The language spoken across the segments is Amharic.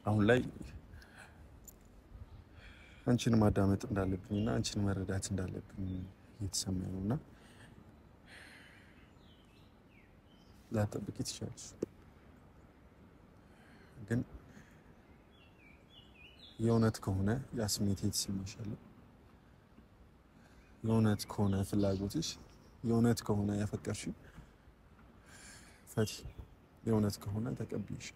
አሁን ላይ አንቺን ማዳመጥ እንዳለብኝና አንቺን መረዳት እንዳለብኝ እየተሰማኝ ነውና ላጠብቂ ትችላለሽ ግን የእውነት ከሆነ ያ ስሜት የተሰማሻል የእውነት ከሆነ ፍላጎትሽ የእውነት ከሆነ ያፈቀርሽ ፈቲ የእውነት ከሆነ ተቀብይሽ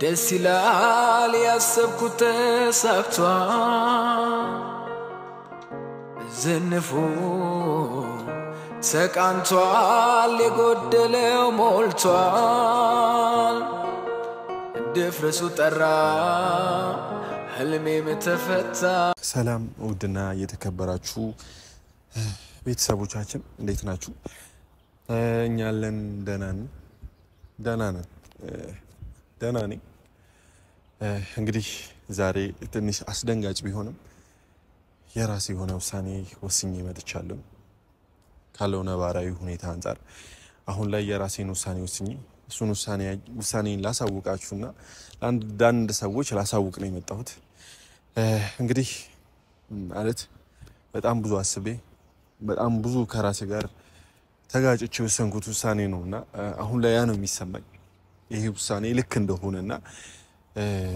ደስ ይላል ያሰብኩት ተሳክቷል ዝንፉ ተቃንቷል የጎደለው ሞልቷል ድፍረሱ ጠራ ህልሜም ተፈታ ሰላም ውድና የተከበራችሁ ቤተሰቦቻችን እንዴት ናችሁ እኛ አለን ደህና ነን እንግዲህ ዛሬ ትንሽ አስደንጋጭ ቢሆንም የራሴ የሆነ ውሳኔ ወስኜ መጥቻለሁ ካለው ነባራዊ ሁኔታ አንፃር አሁን ላይ የራሴን ውሳኔ ወስኜ እሱን ውሳኔን ላሳውቃችሁና ለአንድ ሰዎች ላሳውቅ ነው የመጣሁት እንግዲህ ማለት በጣም ብዙ አስቤ በጣም ብዙ ከራሴ ጋር ተጋጭቼ ወሰንኩት ውሳኔ ነውና አሁን ላይ ያ ነው የሚሰማኝ ይሄ ውሳኔ ልክ እንደሆነና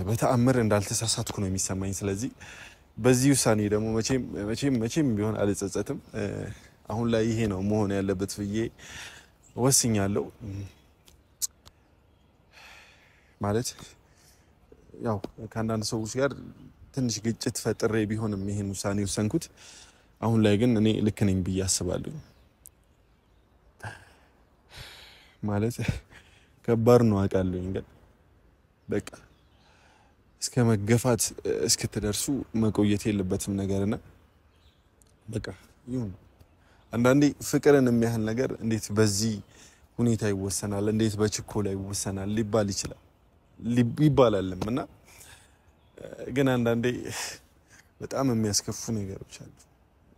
በተአምር እንዳልተሳሳትኩ ነው የሚሰማኝ ስለዚህ በዚህ ውሳኔ ደግሞ መቼም ቢሆን አልጸጸትም አሁን ላይ ይሄ ነው መሆን ያለበት ብዬ ወስኛለሁ ማለት ያው ከአንዳንድ ሰዎች ጋር ትንሽ ግጭት ፈጥሬ ቢሆንም ይሄን ውሳኔ ወሰንኩት አሁን ላይ ግን እኔ ልክ ነኝ ብዬ አስባለሁ ማለት ከባድ ነው አውቃለሁ ግን በቃ እስከ መገፋት እስክትደርሱ መቆየት የለበትም ነገርና በቃ ይሁን አንዳንዴ ፍቅርን የሚያህል ነገር እንዴት በዚህ ሁኔታ ይወሰናል እንዴት በችኮላ ይወሰናል ሊባል ይባላልምና ግን አንዳንዴ በጣም የሚያስከፉ ነገሮች አሉ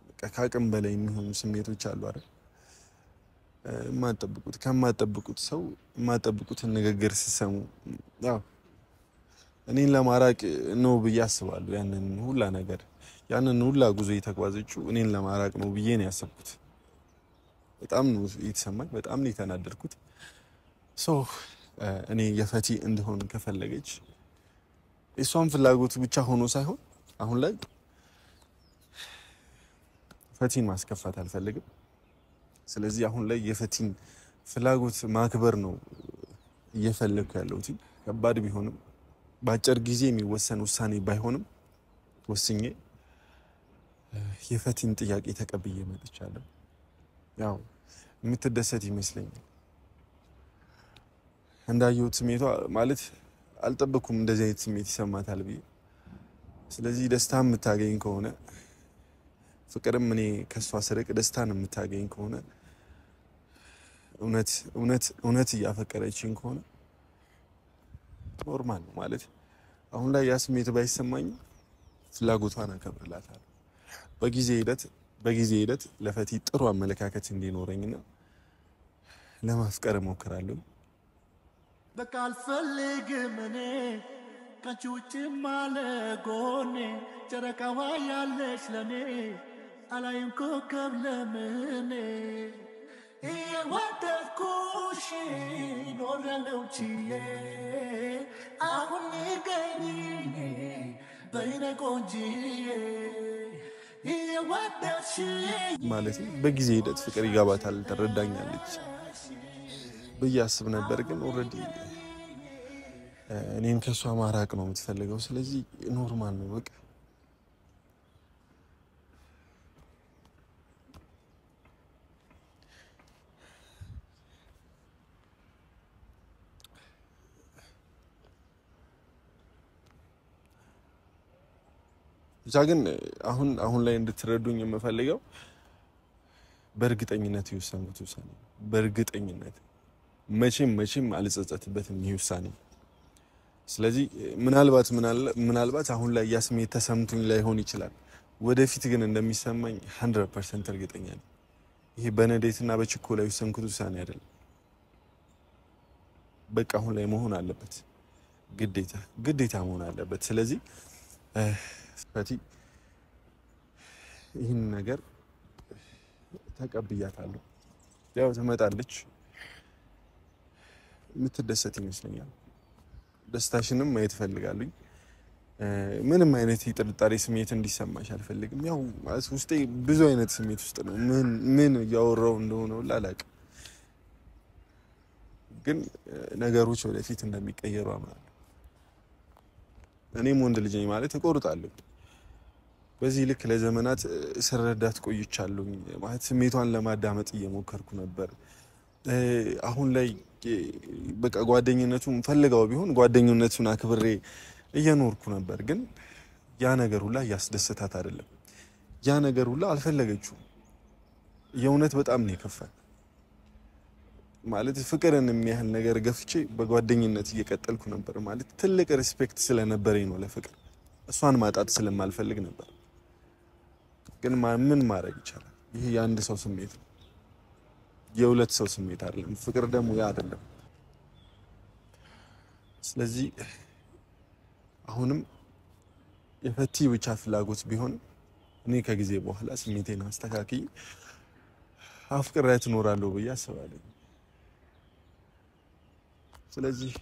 በቃ ካቅም በላይ የሚሆኑ ስሜቶች አሉ አይደል ከማጠብቁት ሰው ማጠብቁትን ንግግር ሲሰሙ ያው እኔን ለማራቅ ነው ብዬ አስባለሁ ያንን ሁላ ጉዞ የተጓዘችው እኔን ለማራቅ ነው ብዬ ነው ያሰብኩት በጣም ነው የተሰማኝ በጣም ነው የተናደድኩት እኔ የፈቲ እንደሆን ከፈለገች እሷን ፍላጎት ብቻ ሆኖ ሳይሆን አሁን ላይ ፈቲን ማስከፋት አልፈልግም ስለዚህ አሁን ላይ የፈቲን ፍላጎት ማክበር ነው እየፈለኩ ያለሁት ከባድ ቢሆንም በአጭር ጊዜ የሚወሰን ውሳኔ ባይሆንም ወስኜ የፈቲን ጥያቄ ተቀብዬ መጥቻለሁ ያው የምትደሰት ይመስለኛል እንዳየሁት ስሜቷ ማለት አልጠበኩም እንደዚህ አይነት ስሜት ይሰማታል ብዬ ስለዚህ ደስታ የምታገኝ ከሆነ ፍቅርም እኔ ከሷ ስርቅ ደስታን የምታገኝ ከሆነ እውነት እያፈቀረችኝ ከሆነ ኖርማል ነው ማለት አሁን ላይ ያ ስሜት ባይሰማኝ ፍላጎቷን አከብርላታለሁ በጊዜ ሂደት ለፈቲ ጥሩ አመለካከት እንዲኖረኝና ለማፍቀር እሞክራለሁ በቃ አልፈልግም እኔ ካንቺ ውጭ ማለጎኔ ጨረቃዋ ያለሽ ለኔ አላይም ኮከብ ለምኔ እየወደድኩሽ ኖራለሁ ችዬ አሁን ንገሪኝ በይነ ቆንጂዬ ማለት በጊዜ ሂደት ፍቅር ይገባታል ተረዳኛለች ብዬ አስብ ነበር ግን ኦሬዲ እኔን ከሷ ማራቅ ነው የምትፈልገው ስለዚህ ኖርማል ነው በቃ ግን አሁን ላይ እንድትረዱኝ የምፈልገው በእርግጠኝነት ይወሰንኩት ውሳኔ በእርግጠኝነት መቼም አልጸጸትበትም ይሄ ውሳኔ ስለዚህ ምናልባት አሁን ላይ ያስሜት ተሰምቶኝ ላይሆን ይችላል ወደፊት ግን እንደሚሰማኝ 100% እርግጠኛ ነኝ ይሄ በነዴትና በችኮላ የወሰንኩት ውሳኔ አይደለም። በቃ አሁን ላይ መሆን አለበት፣ ግዴታ መሆን አለበት። ስለዚህ ፈቲ ይህን ነገር ተቀብያታለሁ። ያው ትመጣለች፣ የምትደሰት ይመስለኛል። ደስታሽንም ማየት ፈልጋለሁ። ምንም አይነት የጥርጣሬ ስሜት እንዲሰማሽ አልፈልግም። ያው ውስጤ ብዙ አይነት ስሜት ውስጥ ነው። ምን እያወራው እንደሆነ አላውቅም፣ ግን ነገሮች ወደፊት እንደሚቀየሩ አምናለሁ። እኔም ወንድ ልጅ ነኝ ማለት እቆርጣለሁ። በዚህ ልክ ለዘመናት ስረዳት ቆይቻለሁ። ማለት ስሜቷን ለማዳመጥ እየሞከርኩ ነበር። አሁን ላይ በቃ ጓደኝነቱን ፈልጋው ቢሆን ጓደኝነቱን አክብሬ እየኖርኩ ነበር። ግን ያ ነገር ሁላ እያስደሰታት አይደለም። ያ ነገር ሁላ አልፈለገችውም። የእውነት በጣም ነው የከፋኝ። ማለት ፍቅርን የሚያህል ነገር ገፍቼ በጓደኝነት እየቀጠልኩ ነበር። ማለት ትልቅ ሪስፔክት ስለነበረኝ ነው ለፍቅር። እሷን ማጣት ስለማልፈልግ ነበር። ግን ምን ማድረግ ይቻላል? ይሄ የአንድ ሰው ስሜት ነው፣ የሁለት ሰው ስሜት አይደለም። ፍቅር ደግሞ ያ አይደለም። ስለዚህ አሁንም የፈቲ ብቻ ፍላጎት ቢሆን እኔ ከጊዜ በኋላ ስሜቴን አስተካክዬ አፍቅሬያት እኖራለሁ ብዬ አስባለሁ። ስለዚህ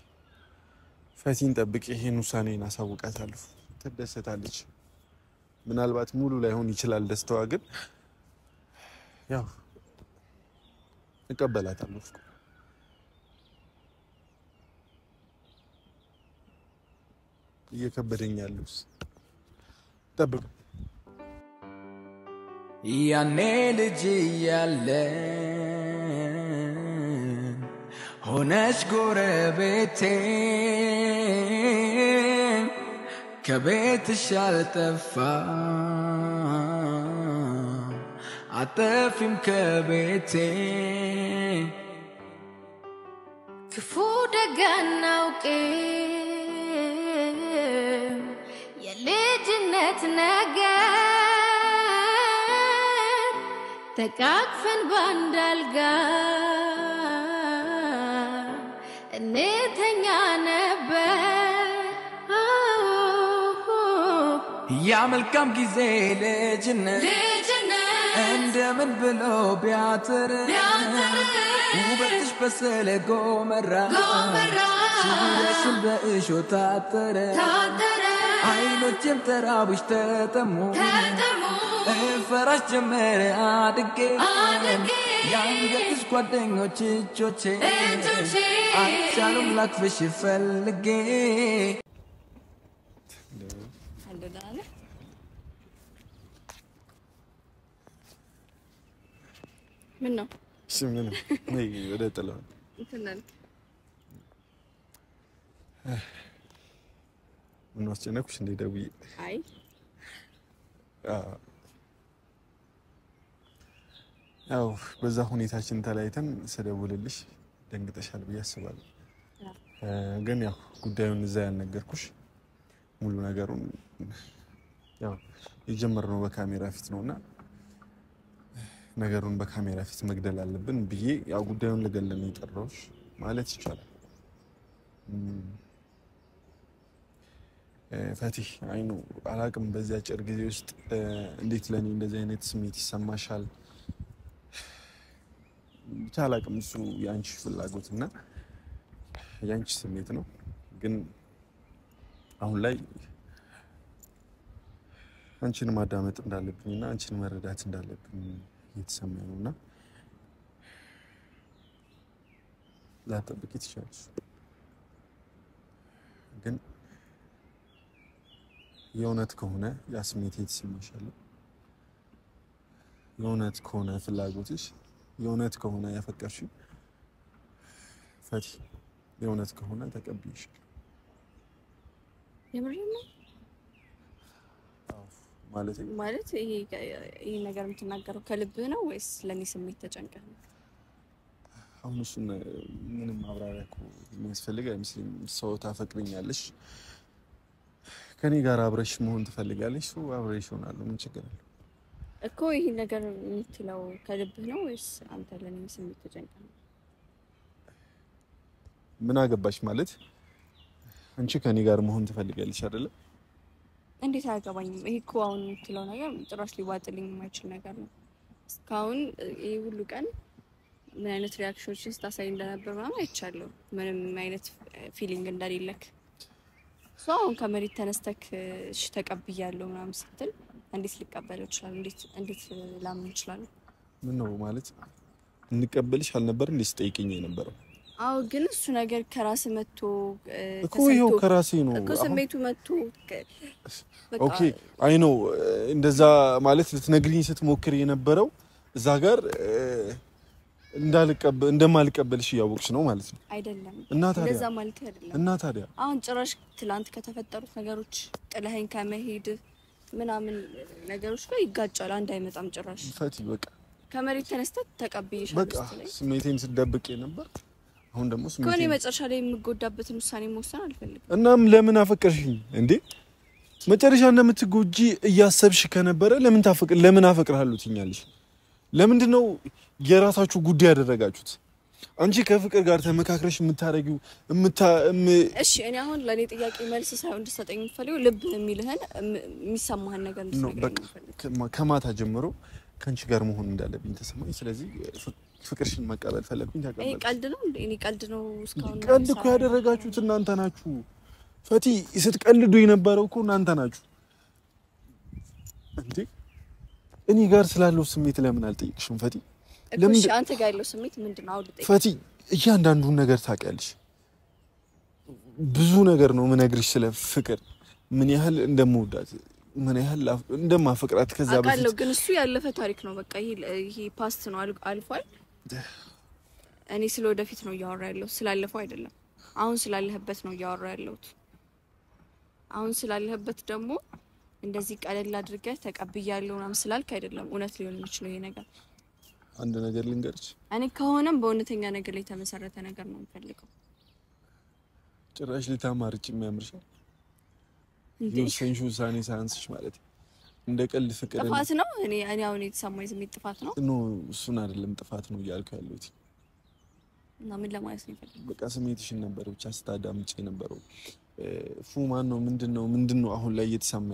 ፈቲን ጠብቄ ይሄን ውሳኔን አሳውቃታለሁ። ትደሰታለች። ምናልባት ሙሉ ላይሆን ይችላል ደስታዋ፣ ግን ያው እቀበላታለሁ። እየከበደኝ ያለውስ ጠብቅ። ያኔ ልጅ ያለ ሆነች ጎረቤቴ ከቤትሽ አልጠፋ አጠፊም ከቤቴ ክፉ ደግ አናውቅም የልጅነት ነገር ተቃቅፈን ባንድ አልጋ እንተኛ ነበር። ያ መልካም ጊዜ ልጅነት እንደምን ብሎ ቢያጥር ውበትሽ በሰለ ጎመራ ዙሪያሽን በእሾህ ታጠረ አይኖቼም ተራቡሽ ተጠሙ ፈራሽ ጀመረ አድጌ የአንገትሽ ጓደኞች እጆቼ አልቻሉም ላቅፍሽ ፈልጌ። ምን ነው? እሺ ምን ነው? ነይ ወደ ጥላው እንትናል ምን ወስጨነኩሽ እንደ ደውዬ? አይ ያው በዛ ሁኔታችን ተለያይተን ስደውልልሽ ደንግጠሻል ብዬ አስባለሁ። ግን ያው ጉዳዩን እዛ ያልነገርኩሽ ሙሉ ነገሩን ያው የጀመርነው በካሜራ ፊት ነውና ነገሩን በካሜራ ፊት መግደል አለብን ብዬ ያው ጉዳዩን ለገለን የጠራሁሽ ማለት ይቻላል። ፈቲ አይኑ አላቅም በዚያ አጭር ጊዜ ውስጥ እንዴት ለኔ እንደዚህ አይነት ስሜት ይሰማሻል? ብቻ አላቅም። እሱ ያንቺ ፍላጎትና ያንቺ ስሜት ነው። ግን አሁን ላይ አንቺን ማዳመጥ እንዳለብኝና አንቺን መረዳት እንዳለብኝ እየተሰማኝ ነውና ላጠብቂ ትችላለሽ። ግን የእውነት ከሆነ ያ ስሜት የተሰማሻል፣ የእውነት ከሆነ ፍላጎትሽ፣ የእውነት ከሆነ ያፈቀርሽ ፈቲ፣ የእውነት ከሆነ ተቀብይሽ። የምሬን ነው ማለት ይሄ ነገር የምትናገረው ከልብህ ነው ወይስ ለኔ ስሜት ተጨንቀህ ነው? አሁን እሱን ምንም ማብራሪያ እኮ የሚያስፈልግ አይመስለኝም። ሰው ታፈቅሪኛለሽ፣ ከኔ ጋር አብረሽ መሆን ትፈልጋለሽ፣ ሰው አብረሽ ሆናለሁ። ምን ችግር አለው? እኮ ይሄ ነገር የምትለው ከልብህ ነው ወይስ አንተ ለኔ ስሜት ተጨንቀህ ነው? ምን አገባሽ ማለት አንቺ ከኔ ጋር መሆን ትፈልጋለሽ አይደለ? እንዴት አያገባኝም? ይሄ እኮ አሁን የምትለው ነገር ጭራሽ ሊዋጥልኝ የማይችል ነገር ነው። እስካሁን ይሄ ሁሉ ቀን ምን አይነት ሪአክሽኖችን ስታሳይ እንደነበር ምናምን አይቻለሁ። ምንም አይነት ፊሊንግ እንደሌለክ አሁን ከመሬት ተነስተክ እሺ ተቀብያለሁ ምናምን ስትል እንዴት ልቀበለው ይችላል? እንዴት ላምን ይችላል? ምን ነው ማለት እንቀበልሽ አልነበር እንዴ ስጠይቅኝ የነበረው? አዎ ግን እሱ ነገር ከራስ መጥቶ እኮ ይኸው ከራሴ ነው እኮ ስሜቱ መጥቶ ኦኬ አይ ኖ እንደዛ ማለት ልትነግሪኝ ስትሞክር የነበረው እዛ ጋር እንደማልቀበልሽ ያወቅሽ ነው ማለት ነው አይደለም? እና ታዲያ እንደዛ ማለት አይደለም። እና ታዲያ አሁን ጭራሽ ትላንት ከተፈጠሩት ነገሮች ጥለኸኝ ከመሄድ ምናምን ነገሮች ጋር ይጋጫል። አንድ አይመጣም ጭራሽ ፈቲ በቃ ከመሬት ተነስተህ ተቀብዬሻለሁ በቃ ስሜቴን ስደብቅ ነበር። አሁን ደግሞ ስሜቴን ከኔ መጨረሻ ላይ የምጎዳበትን ውሳኔ መወሰን አልፈልግም። እናም ለምን አፈቀርሽኝ እንዴ? መጨረሻ እንደምትጎጂ እያሰብሽ ከነበረ ለምን አፈቅርሃለሁ ትኛለሽ? ለምንድነው የራሳችሁ ጉዳይ ያደረጋችሁት? አንቺ ከፍቅር ጋር ተመካክረሽ የምታረጊው እሺ እኔ አሁን ለኔ ጥያቄ መልስ ሳይሆን እንድትሰጠኝ የምፈልገው ልብ የሚልህን የሚሰማህን ነገር እንድትነግረኝ። ከማታ ጀምሮ ከአንቺ ጋር መሆን እንዳለብኝ ተሰማኝ። ስለዚህ ፍቅርሽን መቀበል ፈለግኩኝ። ታውቃለሽ ይሄ ቀልድ ነው እንዴ? እኔ ቀልድ ነው እስካሁን ቀልድ እኮ ያደረጋችሁት እናንተ ናችሁ። ፈቲ ስትቀልዱ የነበረው እኮ እናንተ ናችሁ እንዴ። እኔ ጋር ስላለው ስሜት ለምን አልጠይቅሽም ፈቲ? ለምን አንተ ጋር ያለው ስሜት ምንድነው? አውልጠኝ ፈቲ። እያንዳንዱን ነገር ታውቂያለሽ። ብዙ ነገር ነው የምነግርሽ ስለ ፍቅር፣ ምን ያህል እንደምወዳት፣ ምን ያህል እንደማፈቅራት። ከዛ በፊት አውቃለሁ፣ ግን እሱ ያለፈ ታሪክ ነው። በቃ ይሄ ፓስት ነው፣ አልፏል። እኔ ስለወደፊት ነው እያወራ ያለው፣ ስላለፈው አይደለም። አሁን ስላለህበት ነው እያወራ ያለሁት። አሁን ስላለህበት ደግሞ እንደዚህ ቀለል አድርገህ ተቀብያለሁ ምናምን ስላልክ አይደለም እውነት ሊሆን የሚችለው ይሄ ነገር። አንድ ነገር ልንገርሽ፣ እኔ ከሆነም በእውነተኛ ነገር ላይ የተመሰረተ ነገር ነው የምፈልገው። ጭራሽ ልታማርጭ የሚያምርሻል የወሰንሽው ውሳኔ ሳያንስሽ ማለት እንደ ቀልድ ፍቅር ጥፋት ነው። እኔ አሁን የተሰማኝ ስሜት ጥፋት ነው። ኖ እሱን አይደለም ጥፋት ነው እያልኩ ያለሁት። እና ምን ለማለት ነው የፈለግኩት? በቃ ስሜትሽን ነበር ብቻ ስታዳምጪ ነበረው። ፉማን ነው ምንድነው አሁን ላይ እየተሰማ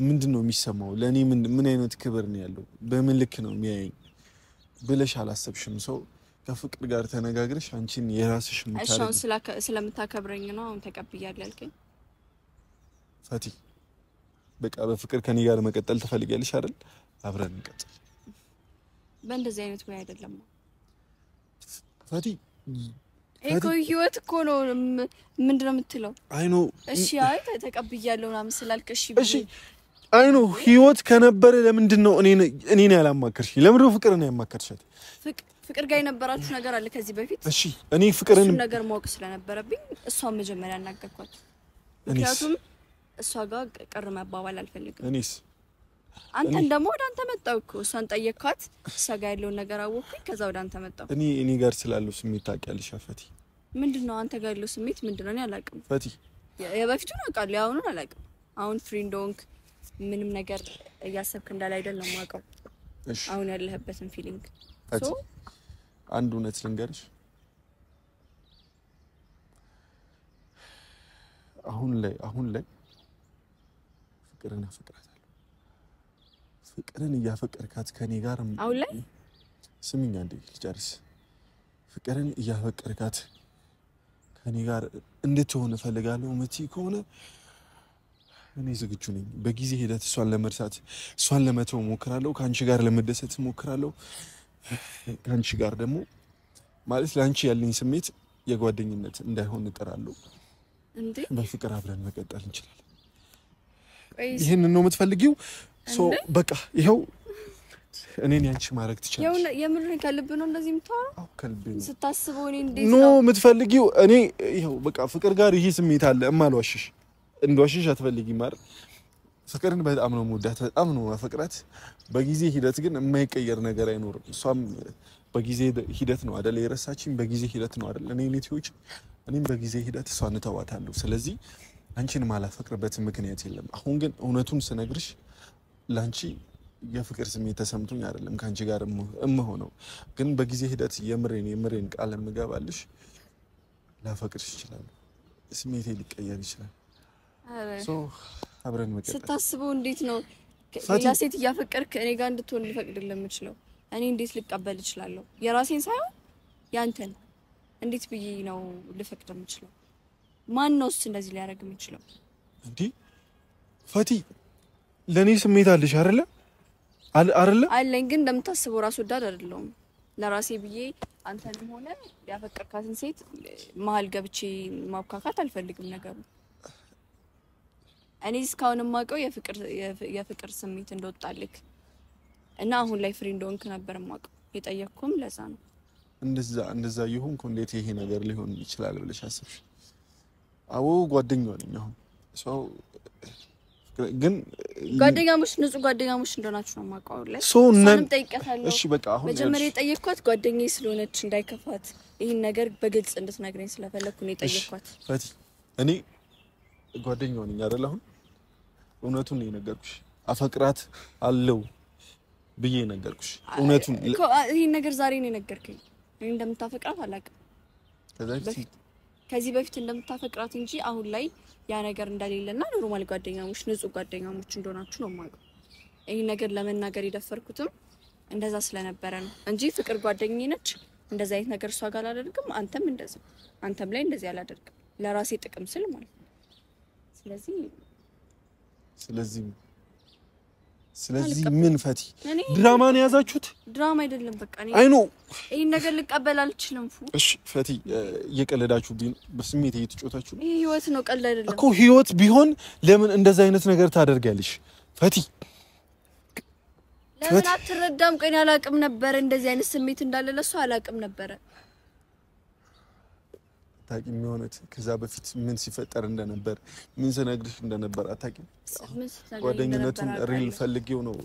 ምንድነው የሚሰማው? ለኔ ምን አይነት ክብር ነው ያለው? በምን ልክ ነው የሚያየኝ ብለሽ አላሰብሽም? ሰው ከፍቅር ጋር ተነጋግረሽ አንቺን የራስሽ ምታረግ ስለምታከብረኝ ነው አሁን ተቀብያለሁ ያልከኝ? ፈቲ በቃ በፍቅር ከኔ ጋር መቀጠል ትፈልጊያለሽ አይደል? አብረን እንቀጥል። በእንደዚህ አይነት ወይ አይደለም ፈቲ። እኮ ህይወት እኮ ነው። ምንድነው የምትለው? አይ ኖ እሺ፣ አይ ተቀብያለሁ ምናምን ስላልክ እሺ አይ ኖ ህይወት ከነበረ ለምንድን ነው እኔን ያላማከርሽ? ለምን ነው ፍቅርን ያማከርሻት? ፍቅር ጋር የነበራችሁ ነገር አለ ከዚህ በፊት? እሺ እኔ ፍቅርን ነገር ማወቅ ስለነበረብኝ እሷን መጀመሪያ ያናገርኳት። ምክንያቱም እሷ ጋር ቅር መባባል አልፈልግም። እኔስ አንተን ደግሞ ወደ አንተ መጣሁ እኮ እሷን ጠየቅኳት፣ እሷ ጋር ያለውን ነገር አወቅኩኝ፣ ከዛ ወደ አንተ መጣሁ። እኔ ጋር ስላለው ስሜት ታውቂያለሽ ፈቲ? ምንድነው አንተ ጋር ያለው ስሜት ምንድነው? እኔ አላውቅም ፈቲ። የበፊቱን አውቃለሁ፣ የአሁኑን አላውቅም። አሁን ፍሬንድ ሆንክ ምንም ነገር እያሰብክ እንዳለ አይደል ነው የማውቀው። እሺ አሁን ያለህበትን ፊሊንግ ፈቲ፣ አንድ እውነት ልንገርሽ። አሁን ላይ ፍቅርን አፈቅራታለሁ። ፍቅርን እያፈቀርካት ከኔ ጋር አሁን ላይ ስሚኝ አንዴ ልጨርስ። ፍቅርን እያፈቀርካት ከኔ ጋር እንድትሆን እፈልጋለሁ የምትይ ከሆነ እኔ ዝግጁ ነኝ። በጊዜ ሂደት እሷን ለመርሳት እሷን ለመተው ሞክራለሁ። ካንቺ ጋር ለመደሰት ሞክራለሁ። ካንቺ ጋር ደግሞ ማለት ለአንቺ ያለኝ ስሜት የጓደኝነት እንዳይሆን እጥራለሁ። እንዴ በፍቅር አብረን መቀጠል እንችላለን። ይሄንን ነው የምትፈልጊው? በቃ ይሄው እኔን ያንቺ ማድረግ ትችላለሽ። የምርን ከልብ ነው እንደዚህ የምታወራው? አዎ ከልብ ነው ስታስበው። እኔ እንዴት ነው ነው የምትፈልጊው? እኔ ይሄው በቃ ፍቅር ጋር ይሄ ስሜት አለ። እማልዋሽሽ እንደዋሽሽ አትፈልጊም አይደል? ፍቅርን በጣም ነው የምወዳት፣ በጣም ነው ማፈቅራት። በጊዜ ሂደት ግን የማይቀየር ነገር አይኖርም። እሷም በጊዜ ሂደት ነው አይደል የረሳችኝ? በጊዜ ሂደት ነው አይደል እኔ ኔቲዎች እኔም በጊዜ ሂደት እሷን እተዋታለሁ። ስለዚህ አንቺን ማላፈቅርበት ምክንያት የለም። አሁን ግን እውነቱን ስነግርሽ ላንቺ የፍቅር ስሜት ተሰምቶኝ አይደለም ካንቺ ጋር እምሆነው ግን በጊዜ ሂደት የምሬን ቃል ምገባልሽ ላፈቅርሽ ይችላል ስሜቴ ሊቀየር ይችላል ሶ አብረን መቀጠል ስታስበው እንዴት ነው ሌላ ሴት እያፈቀርክ እኔ ጋር እንድትሆን ልፈቅድልህ የምችለው እኔ እንዴት ልቀበል እችላለሁ የራሴን ሳይሆን ያንተን እንዴት ብዬ ነው ልፈቅድ የምችለው ማን ነውስ እንደዚህ ሊያደርግ የሚችለው እንዴ ፈቲ ለኔ ስሜት አለሽ አይደለ አለኝ ግን እንደምታስበው ራስ ወዳድ አይደለም ለራሴ ብዬ አንተንም ሆነ ያፈቀርካትን ሴት መሀል ገብቼ ማብካካት አልፈልግም ነገሩ እኔ እስካሁን ማቀው የፍቅር ስሜት እንደወጣልክ እና አሁን ላይ ፍሪ እንደሆንክ ነበር ማቀው የጠየቅኩም ለዛ ነው እንደዛ ይሁንኩ እንዴት ይሄ ነገር ሊሆን ይችላል ብለሽ አስብሽ አዎ ጓደኛው ነኝ አሁን ሰው ግን ጓደኛሞች ንጹህ ጓደኛሞች እንደሆናችሁ ነው ማቀው ላይ ሰውንም ጠይቀታለሁ እሺ በቃ አሁን መጀመሪያ የጠየቅኳት ጓደኛዬ ስለሆነች እንዳይከፋት ይሄን ነገር በግልጽ እንድትነግረኝ ስለፈለኩ ነው የጠየቅኳት ፈቲ እኔ ጓደኛው ነኝ አይደል አሁን እውነቱን ነው የነገርኩሽ አፈቅራት አለው ብዬ ነገርኩሽ እውነቱን ይሄን ነገር ዛሬ ነው የነገርከኝ እኔ እንደምታፈቅራት አላውቅም ከዚህ በፊት እንደምታፈቅራት እንጂ አሁን ላይ ያ ነገር እንደሌለና ኖርማል ጓደኛሞች ንጹህ ጓደኛሞች እንደሆናችሁ ነው ማቀው ይሄን ነገር ለመናገር ይደፈርኩትም እንደዛ ስለነበረ ነው እንጂ ፍቅር ጓደኛዬ ነች እንደዛ አይነት ነገር እሷ ጋር አላደርግም አንተም እንደዛ አንተም ላይ እንደዚህ አላደርግም ለራሴ ጥቅም ስል ማለት ስለዚህ ምን ፈቲ ድራማ ነው ያዛችሁት ድራማ አይደለም በቃ አይ ኖ ይሄን ነገር ልቀበል አልችልም እሺ ፈቲ እየቀለዳችሁብኝ በስሜት እየተጫወታችሁ ይሄ ህይወት ነው ቀልድ አይደለም እኮ ህይወት ቢሆን ለምን እንደዛ አይነት ነገር ታደርጋለሽ ፈቲ ለምን አትረዳም ቀን ያላቅም ነበር እንደዚህ አይነት ስሜት እንዳለ ለሱ አላቅም ነበር ታቂም የሆነት ከዛ በፊት ምን ሲፈጠር እንደነበር ምን ሰነግርሽ እንደነበር አታቂም ጓደኝነቱን ሪል ፈልጊው ነው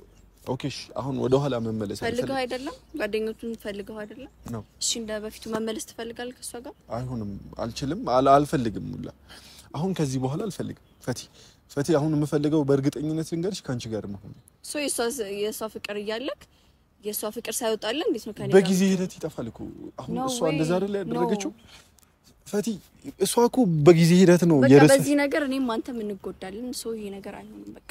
ኦኬሽ አሁን ወደ ኋላ መመለስ ፈልገው አይደለም ጓደኞቹን ፈልገው አይደለም እሺ እንደ በፊቱ መመለስ ትፈልጋለህ ከሷ ጋር አይሆንም አልችልም አልፈልግም ሙላ አሁን ከዚህ በኋላ አልፈልግም ፈቲ አሁን የምፈልገው በእርግጠኝነት ልንገርሽ ካንቺ ጋር ነው ሶ የሷ ፍቅር ይያለክ የሷ ፍቅር ሳይወጣለ እንዴት ነው ከኔ በጊዜ ሂደት ይጠፋል እኮ አሁን እሷ እንደዛ አይደል ያደረገችው ፈቲ እሷ እኮ በጊዜ ሂደት ነው የረሰ በዚህ ነገር እኔም አንተም እንጎዳለን ሶ ይሄ ነገር አይሆንም በቃ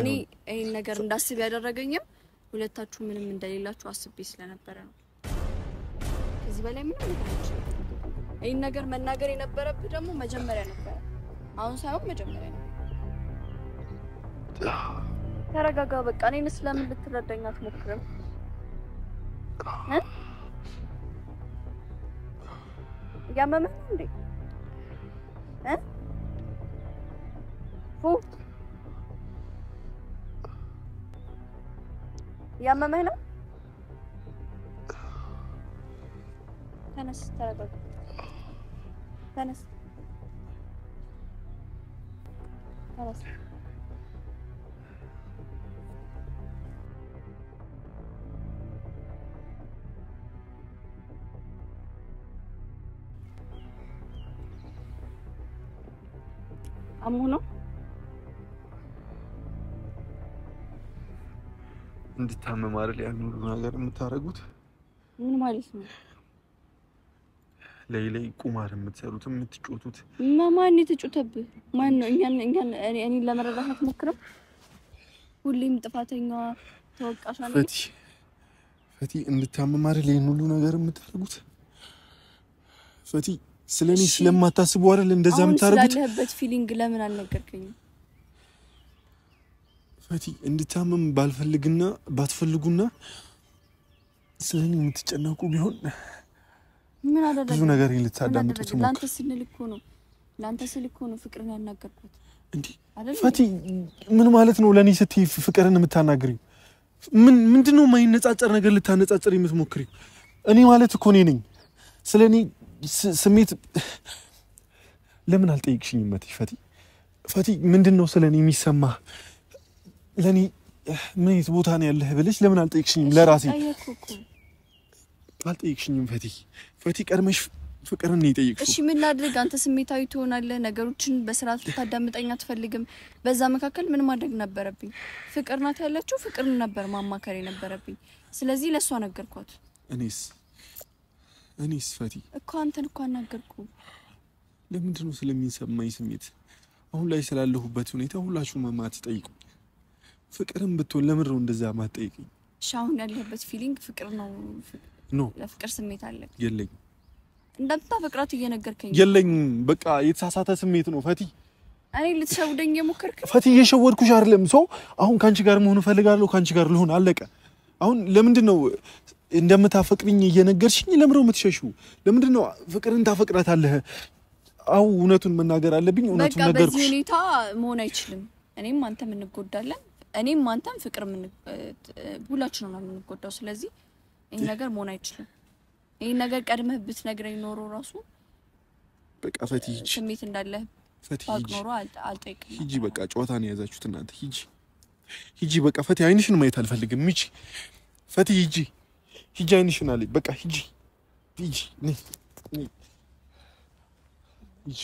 እኔ ይሄን ነገር እንዳስብ ያደረገኝም ሁለታችሁ ምንም እንደሌላችሁ አስቤ ስለነበረ ነው ከዚህ በላይ ምንም ይሄን ነገር መናገር የነበረብህ ደግሞ መጀመሪያ ነበር አሁን ሳይሆን መጀመሪያ ነው ተረጋጋ በቃ እኔን ስለምን ልትረዳኝ አትሞክርም ያመመህ እንዴ ያመመህ ነው ተነስ ተረጋጋ ተነስ አሞኖ እንድታመም አይደል ያን ሁሉ ነገር የምታረጉት ምን ማለት ነው ለይለይ ቁማር የምትሰሩት የምትጮቱት ማን የተጮተብህ ማን ነው እኔ ለመረዳት ሞክረው ሁሌም ጥፋተኛዋ ተወቃሽ ነኝ ፈቲ እንድታመም አይደል ያን ሁሉ ነገር የምታረጉት ፈቲ ስለኔ ስለማታስቡ አይደል እንደዛ የምታረጉት ስለለህበት ፊሊንግ ለምን አልነገርከኝም ፈቲ እንድታመም ባልፈልግና ባትፈልጉና ስለኔ የምትጨነቁ ቢሆን ምን አደረገ ብዙ ነገር ልታዳምጡት ነው ላንተ ስልኮ ነው ፍቅርን ያናገርኩት እንዴ ፈቲ ምን ማለት ነው ለኔ ስትይ ፍቅርን የምታናግሪው ምንድነው ማይነጻጸር ነገር ልታነጻጽር የምትሞክሪው እኔ ማለት እኮ ነኝ ስለኔ ስሜት ለምን አልጠይቅሽኝም ፈቲ ምንድነው ስለኔ የሚሰማ ለኔ ምን አይነት ቦታ ነው ያለህ ብለሽ ለምን አልጠይቅሽኝም ለራሴ አልጠይቅሽኝም ፈቲ ቀድመሽ ፍቅርን ይጠይቅሽ እሺ ምን ላድርግ አንተ ስሜታዊ ትሆናለህ ነገሮችን በስርዓት ልታዳምጠኝ አትፈልግም በዛ መካከል ምን ማድረግ ነበረብኝ ፍቅር ናት ያለችው ፍቅር ነበር ማማከር የነበረብኝ ስለዚህ ለሷ ነገርኳት እኔስ ፈቲ እኮ አንተን እኮ አናገርኩ ለምንድነው ስለሚሰማኝ ስሜት አሁን ላይ ስላለሁበት ሁኔታ ሁላችሁም ማማት ጠይቁ ፍቅርን ብትሆን ለምን ነው እንደዛ ማትጠይቁኝ ሻውን ያለበት ፊሊንግ ፍቅር ነው ኖ ለፍቅር ስሜት አለ የለኝ እንዳንተ ፍቅራት እየነገርከኝ የለኝ በቃ የተሳሳተ ስሜት ነው ፈቲ እኔ ልትሸውደኝ የሞከርክ ፈቲ እየሸወድኩሽ አይደለም ሰው አሁን ካንቺ ጋር መሆን ፈልጋለሁ ካንቺ ጋር ልሆን አለቀ አሁን ለምንድነው እንደምታፈቅሪኝ እየነገርሽኝ ለምን ነው የምትሸሽው ለምንድነው ፍቅርን ታፈቅራታለህ አው እውነቱን መናገር አለብኝ እውነቱን ነገርኩሽ በዚህ ሁኔታ መሆን አይችልም እኔም አንተም እንጎዳለን እኔም አንተም ፍቅር ምን ሁላችንም ነው የምንጎዳው ስለዚህ ይሄ ነገር መሆን አይችልም ይሄ ነገር ቀድመህ ብትነግረኝ ኖሮ ራሱ በቃ ፈቲ ስሜት እንዳለ ፈቲ ኖሮ አልጠይቅም ሂጂ በቃ ጨዋታን ያዛችሁት እናንተ ሂጂ በቃ ፈቲ አይንሽን ማየት አልፈልግም ሂጂ ፈቲ ሂጂ አይንሽን አለኝ በቃ ሂጂ ነይ ሂጂ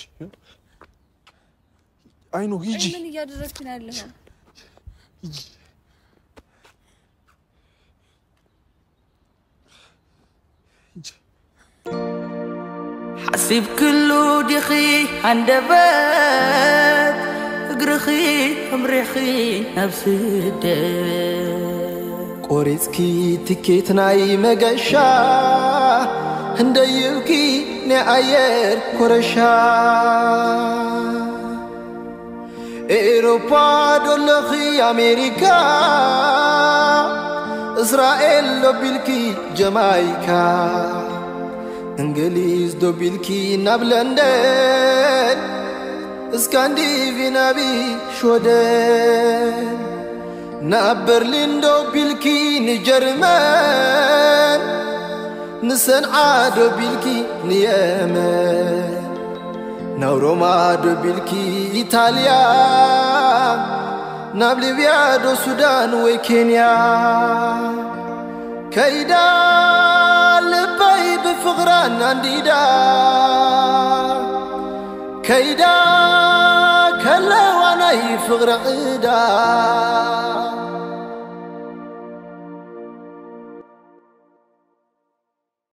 አይ ኖ ሂጂ ምን እያደረግክ ነው ያለኸው ሂጂ حسب كله دخي عندبت اقرخي امرخي نفسد قوريسكي تكيتناي مغشا هنديوكي نعير كورشا اوروبا دولخي امريكا اسرائيل لوبيلكي جامايكا انجليز دوبيلكي نابلندن اسكاندينافي شودن نابرلين دوبيلكي نجرمن نسنعا دوبيلكي نيمن نوروما دوبيلكي ايطاليا نابليبيا دو سودان وكينيا كيدا لبي بفغران انديدا كيدا كلا وانا يفغر عدا